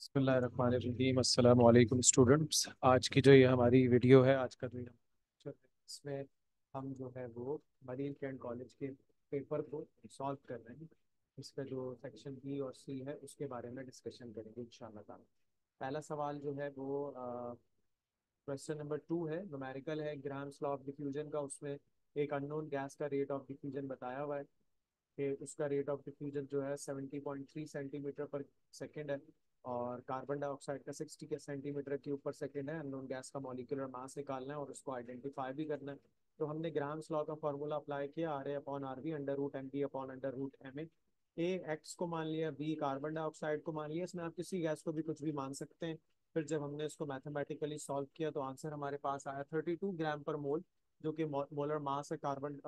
बिस्मिल्लाहिर्रहमानिर्रहीम अस्सलाम वालेकुम स्टूडेंट्स। आज की जो ये हमारी वीडियो है, आज का जो ये लेक्चर है, इसमें हम जो है वो मरीन कैंट कॉलेज के पेपर को सॉल्व कर रहे हैं। इसका जो सेक्शन बी और सी है उसके बारे में डिस्कशन करेंगे इंशाल्लाह ताला। पहला सवाल जो है वो क्वेश्चन नंबर 2 है, न्यूमेरिकल है, ग्राम्स लॉ ऑफ डिफ्यूजन का। उसमें एक अननोन गैस का रेट ऑफ डिफ्यूजन बताया हुआ है कि उसका रेट ऑफ डिफ्यूजन जो है 70.3 सेंटीमीटर पर सेकेंड है, और कार्बन डाइऑक्साइड का 60 के सेंटीमीटर क्यूब पर सेकेंड है। अननोन गैस का मॉलिक्यूलर मास निकालना है और उसको आइडेंटिफाई भी करना है। तो हमने ग्राम्स लॉ का फॉर्मूला अप्लाई किया, R A upon R B under root M B upon under root M A X को मान लिया, बी कार्बन डाइऑक्साइड को मान लिया। इसमें आप किसी गैस को भी कुछ भी मान सकते हैं। फिर जब हमने इसको मैथमेटिकली सॉल्व किया तो आंसर हमारे पास आया 32 ग्राम पर मोल, जो कि मोलर मास है कार्बन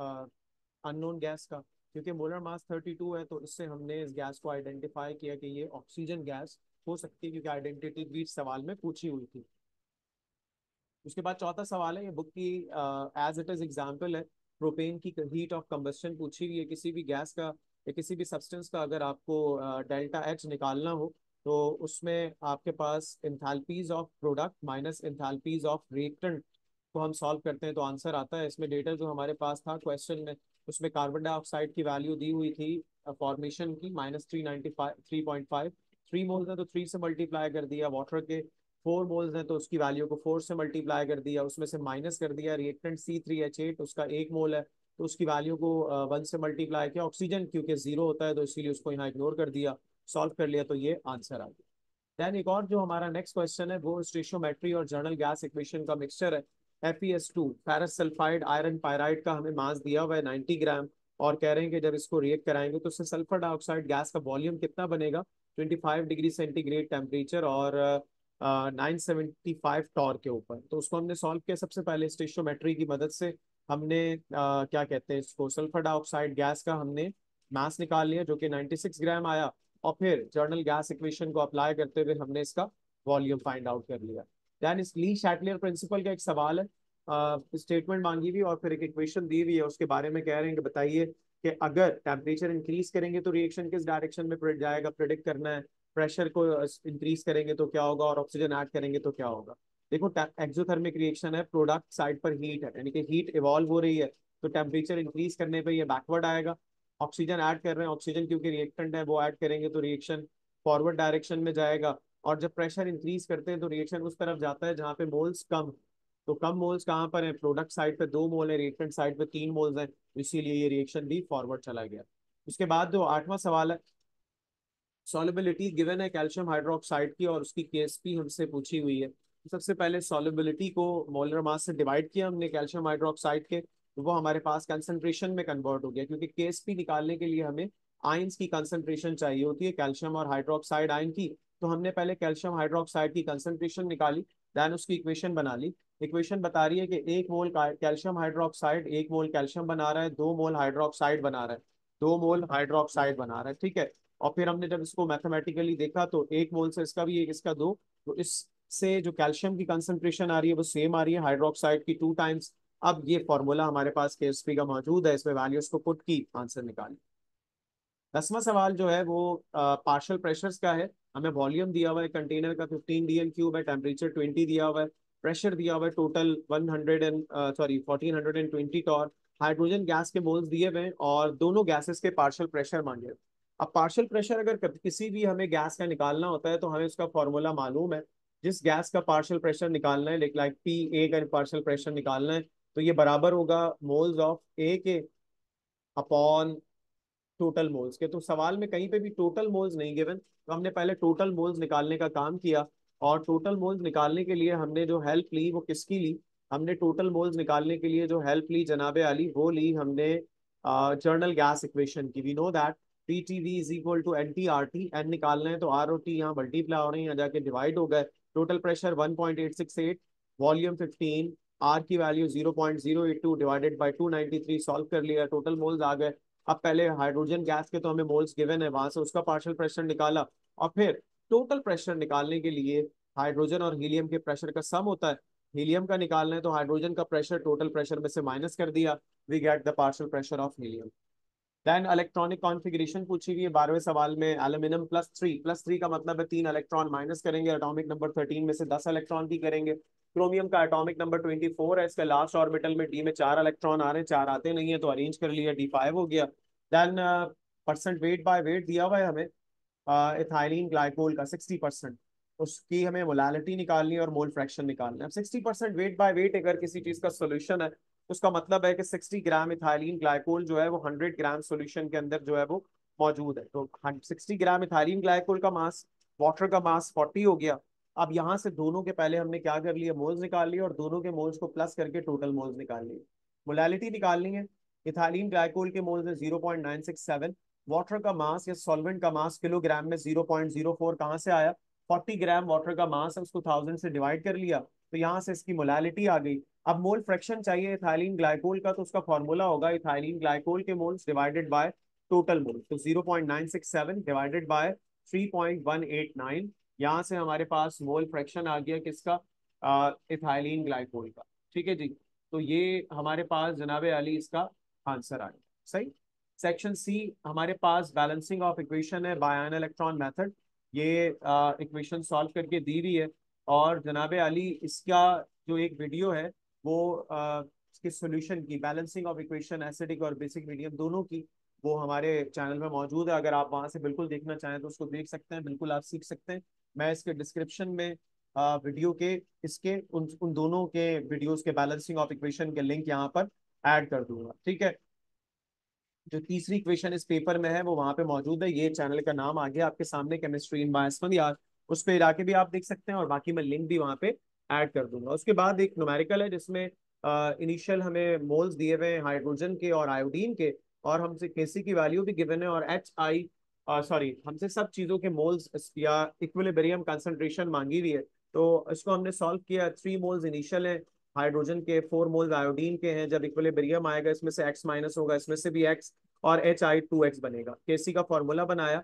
अननोन गैस का। क्योंकि मोलर मास 32 है तो इससे हमने इस गैस को आइडेंटिफाई किया कि ये ऑक्सीजन गैस हो सकती है, क्योंकि आइडेंटिटी भी सवाल में पूछी हुई थी। उसके बाद चौथा सवाल है, ये बुक की एज इट इज एग्जाम्पल है। प्रोपेन की हीट ऑफ कंबस्शन पूछी हुई है। किसी भी गैस का या किसी भी सब्सटेंस का अगर आपको डेल्टा एच निकालना हो तो उसमें आपके पास enthalpies of product minus enthalpies of reactant को हम सॉल्व करते हैं तो आंसर आता है। इसमें डेटा जो हमारे पास था क्वेश्चन में, उसमें कार्बन डाइऑक्साइड की वैल्यू दी हुई थी फॉर्मेशन की -395 3.5। 3 मोल्स है तो 3 से मल्टीप्लाई कर दिया, वाटर के 4 मोल्स हैं तो उसकी वैल्यू को 4 से मल्टीप्लाई कर दिया, उसमें से माइनस कर दिया रिएक्टेंट C3H8, उसका 1 मोल है तो उसकी वैल्यू को 1 से मल्टीप्लाई किया। ऑक्सीजन क्योंकि जीरो होता है तो इसीलिए उसको यहाँ इग्नोर कर दिया, सॉल्व कर लिया, तो ये आंसर आ गया। देन एक और जो हमारा नेक्स्ट क्वेश्चन है वो स्टेशियोमेट्री और जर्नल गैस इक्वेशन का मिक्सचर है। FeS2 ferrous sulphide iron pyrite का हमें मास दिया हुआ है 90 ग्राम, और कह रहे हैं कि जब इसको रिएक्ट कराएंगे तो उससे सल्फर डाइऑक्साइड गैस का वॉल्यूम कितना बनेगा, 25 डिग्री सेंटीग्रेड टेम्परेचर और 975 टॉर के ऊपर। तो उसको हमने सॉल्व किया सबसे पहले स्टेशियोमेट्री की मदद से। हमने क्या कहते हैं इसको, सल्फर डाइऑक्साइड गैस का हमने मास निकाल लिया जो कि 96 ग्राम आया, और फिर जर्नल गैस इक्वेशन को अप्लाई करते हुए हमने इसका वॉल्यूम फाइंड आउट कर लिया। देन इस ली शैटलियर प्रिंसिपल का एक सवाल है, स्टेटमेंट मांगी हुई और फिर एक इक्वेशन दी हुई है, उसके बारे में कह रहे हैं कि बताइए कि अगर टेम्परेचर इंक्रीज करेंगे तो रिएक्शन किस डायरेक्शन में जाएगा, प्रिडिक्ट करना है। प्रेशर को इंक्रीज करेंगे तो क्या होगा, और ऑक्सीजन ऐड करेंगे तो क्या होगा। देखो एक्सोथर्मिक रिएक्शन है, प्रोडक्ट साइड पर हीट है यानी कि हीट इवॉल्व हो रही है, तो टेम्परेचर इंक्रीज करने पर ये बैकवर्ड आएगा। ऑक्सीजन ऐड कर रहे हैं, ऑक्सीजन क्योंकि रिएक्टेंट है वो ऐड करेंगे तो रिएक्शन फॉरवर्ड डायरेक्शन में जाएगा। और जब प्रेशर इंक्रीज करते हैं तो रिएक्शन उस तरफ जाता है जहाँ पे मोल्स कम। तो कम मोल्स कहाँ पर है, प्रोडक्ट साइड पे 2 मोल है, रिएक्टेंट साइड पे 3 मोल्स हैं, इसीलिए ये रिएक्शन भी फॉरवर्ड चला गया। उसके बाद जो आठवां सवाल है, सॉल्युबिलिटी गिवन है कैल्शियम हाइड्रोक्साइड की और उसकी केएसपी हमसे पूछी हुई है। तो सबसे पहले सॉल्युबिलिटी को मोलर मास से डिवाइड किया हमने कैल्शियम हाइड्रोक्साइड के, तो वो हमारे पास कंसंट्रेशन में कन्वर्ट हो गया, क्योंकि केएसपी निकालने के लिए हमें आयंस की कंसंट्रेशन चाहिए होती है, कैल्शियम और हाइड्रोक्साइड आयन की। तो हमने पहले कैल्शियम हाइड्रोक्साइड की कंसंट्रेशन निकाली, देन उसकी इक्वेशन बना ली। इक्वेशन बता रही है कि 1 मोल कैल्शियम हाइड्रोक्साइड 1 मोल कैल्शियम बना रहा है, 2 मोल हाइड्रोक्साइड बना रहा है, 2 मोल हाइड्रोक्साइड बना रहा है, ठीक है। और फिर हमने जब इसको मैथमेटिकली देखा तो 1 मोल से इसका भी एक, इसका दो, तो इससे जो कैल्शियम की कंसंट्रेशन आ रही है वो सेम आ रही है हाइड्रोक्साइड की 2 टाइम्स। अब ये फॉर्मूला हमारे पास केएसपी का मौजूद है, इसमें वैल्यूज को पुट की आंसर निकाली। 10वां सवाल जो है वो पार्शियल प्रेशर्स का है। हमें वॉल्यूम दिया हुआ है कंटेनर का 15 dm³ है, टेम्परेचर 20 दिया हुआ है, प्रेशर दिया हुआ है total 100 and sorry 1420 torr, hydrogen gas के मोल्स दिए हुए हैं और दोनों गैसेस के पार्शियल प्रेशर मांगे। अब पार्शियल प्रेशर अगर किसी भी हमें गैस का निकालना होता है तो हमें उसका फॉर्मूला मालूम है। जिस गैस का पार्शियल प्रेशर निकालना है, लाइक P का पार्शियल प्रेशर निकालना है, तो ये बराबर होगा मोल्स ऑफ ए के अपॉन टोटल मोल्स के। तो सवाल में कहीं पे भी टोटल मोल्स नहीं गिवन, तो हमने पहले टोटल मोल्स निकालने का काम किया। और टोटल मोल्स निकालने के लिए हमने जो हेल्प ली वो किसकी ली, हमने टोटल मोल्स निकालने के लिए जो हेल्प ली जनाबे आली, वो ली हमने जर्नल गैस इक्वेशन की। We know that PTV is equal to NT/RT, N निकालना है तो आर और टी यहाँ मल्टीप्लाई हो रहे हैं, यहाँ जाके डिवाइड हो गए। टोटल प्रेशर 1.868, वॉल्यूम 15, आर की वैल्यू 0.082 डिवाइडेड बाई 293, सॉल्व कर लिया, टोटल मोल्स आ गए। अब पहले हाइड्रोजन गैस के तो हमें मोल्स गिवन है, वहां से उसका पार्शियल प्रेशर निकाला, और फिर टोटल प्रेशर निकालने के लिए हाइड्रोजन और हीलियम के प्रेशर का सम होता है, हीलियम का निकालना है तो हाइड्रोजन का प्रेशर टोटल प्रेशर में से माइनस कर दिया, we get the partial pressure of helium. Then electronic configuration पूछी गई है 12वें सवाल में। एल्यूमिनियम +3 का मतलब है 3 इलेक्ट्रॉन माइनस करेंगे, एटॉमिक नंबर 13 में से 10 इलेक्ट्रॉन की करेंगे। क्रोमियम का एटॉमिक नंबर 24 है, इसका लास्ट ऑर्बिटल में डी में 4 इलेक्ट्रॉन आ रहे हैं, 4 आते नहीं है तो अरेंज कर लिया, D5 हो गया। Then percent weight by weight दिया हुआ है हमें इथाइलिन ग्लाइकोल का 60%, उसकी हमें मोलालिटी निकालनी है और मोल फ्रैक्शन निकालना है। अब 60% वेट बाय वेट अगर किसी चीज का सोल्यूशन है तो उसका मतलब है कि 60 ग्राम इथाइलिन ग्लाइकोल जो है वो 100 ग्राम सोल्यूशन के अंदर जो है वो मौजूद है। तो 60 ग्राम इथाइलिन ग्लाइकोल का मास, वाटर का मास 40 हो गया। अब यहाँ से दोनों के पहले हमने क्या कर लिया, मोल्स निकाल लिए और दोनों के मोल्स को प्लस करके टोटल मोल्स निकाल लिए। मोलालिटी निकालनी है। इथाइलिन ग्लाइकोल के मोल्स है 0.967। वाटर का मास या सॉल्वेंट का मास किलोग्राम में 0.04 कहाँ से आया, 40 ग्राम वाटर का मास है, उसको 1000 से डिवाइड कर लिया तो यहाँ से इसकी मोलालिटी आ गई। अब मोल फ्रैक्शन चाहिए इथाइलिन ग्लाइकोल का, तो उसका फॉर्मूला होगा इथाइलिन ग्लाइकोल के moles divided by total mole, तो 0.967 डिवाइडेड बाय 3.189। यहाँ से हमारे पास मोल फ्रैक्शन आ गया किसका, इथाइलिन ग्लाइकोल का। ठीक है जी, तो ये हमारे पास जनाबे अली इसका आंसर आ गया। सही। सेक्शन सी हमारे पास बैलेंसिंग ऑफ इक्वेशन है बाय आयन इलेक्ट्रॉन मेथड। ये इक्वेशन सॉल्व करके दी हुई है और जनाबे अली इसका जो एक वीडियो है वो इसके सॉल्यूशन की, बैलेंसिंग ऑफ इक्वेशन एसिडिक और बेसिक मीडियम दोनों की, वो हमारे चैनल में मौजूद है। अगर आप वहां से बिल्कुल देखना चाहें तो उसको देख सकते हैं, बिल्कुल आप सीख सकते हैं। मैं इसके डिस्क्रिप्शन में वीडियो के इसके उन दोनों के वीडियोस के बैलेंसिंग ऑफ इक्वेशन के लिंक यहाँ पर ऐड कर दूंगा। ठीक है। जो तीसरी इक्वेशन इस पेपर में है वो वहां पे मौजूद है, ये चैनल का नाम आ गया आपके सामने, केमिस्ट्री इन बायसमन यार, उस पे जाके भी आप देख सकते हैं और बाकी मैं लिंक भी वहां पे ऐड कर दूंगा। उसके बाद एक न्यूमेरिकल है जिसमें इनिशियल हमें मोल्स दिए हुए हैं हाइड्रोजन के और आयोडीन के, और हमसे केसी की वैल्यू भी गिवन है और हमसे सब चीजों के मोल्स या इक्विलिब्रियम कंसंट्रेशन मांगी हुई है। तो इसको हमने सॉल्व किया। 3 मोल्स इनिशियल है हाइड्रोजन के, 4 मोल्स आयोडीन के हैं। जब इक्विलिब्रियम आएगा इसमें से एक्स माइनस होगा, इसमें से भी एक्स, और HI2X बनेगा। केसी का फॉर्मूला बनाया।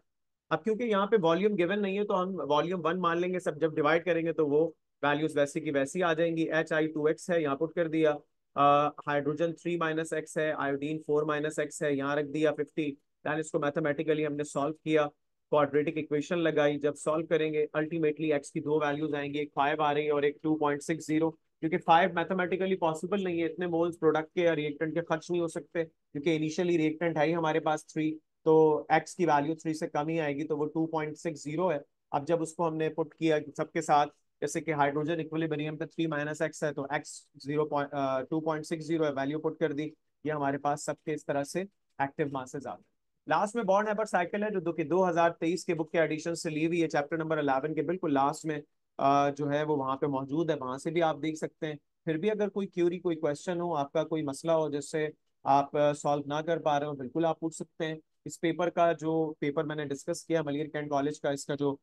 अब क्योंकि यहाँ पे वॉल्यूम गिवन नहीं है तो हम वॉल्यूम 1 मान लेंगे, सब जब डिवाइड करेंगे तो वो वैल्यूज वैसी की वैसी आ जाएंगी। HI2X है यहाँ पुट कर दिया, हाइड्रोजन 3 - x है, आयोडीन 4 - x है, यहाँ रख दिया 50। दैन इसको मैथमेटिकली हमने सॉल्व किया, क्वाड्रेटिक इक्वेशन लगाई। जब सॉल्व करेंगे अल्टीमेटली एक्स की दो वैल्यूज आएंगी, एक 5 आ रही है और एक 2.60, क्योंकि 5 मैथमेटिकली पॉसिबल नहीं है, इतने मोल्स प्रोडक्ट के या रिएक्टेंट के खर्च नहीं हो सकते, क्योंकि इनिशियली रिएक्टेंट है ही हमारे पास 3, तो एक्स की वैल्यू 3 से कम ही आएगी, तो वो 2.60 है। अब जब उसको हमने पुट किया सबके साथ, जैसे कि हाइड्रोजन इक्विलिब्रियम पे 3 - x है तो एक्स 2.60 है, वैल्यू पुट कर दी, ये हमारे पास सबके इस तरह से एक्टिव मासेस आ गए। लास्ट में बॉर्न हेबर साइकिल है जो कि 2023 के बुक के एडिशन से ली हुई है, चैप्टर नंबर 11 के बिल्कुल लास्ट में जो है वो वहाँ पे मौजूद है, वहां से भी आप देख सकते हैं। फिर भी अगर कोई क्यूरी, कोई क्वेश्चन हो, आपका कोई मसला हो जिससे आप सॉल्व ना कर पा रहे हो, बिल्कुल आप पूछ सकते हैं। इस पेपर का जो पेपर मैंने डिस्कस किया मलियर कैंट कॉलेज का, इसका जो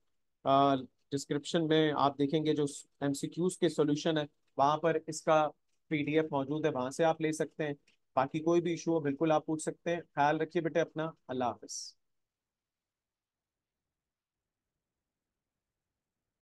डिस्क्रिप्शन में आप देखेंगे जो MCQs के सॉल्यूशन है, वहाँ पर इसका PDF मौजूद है, वहाँ से आप ले सकते हैं। बाकी कोई भी इशू हो बिल्कुल आप पूछ सकते हैं। ख्याल रखिए बेटे अपना। अल्लाह हाफिज।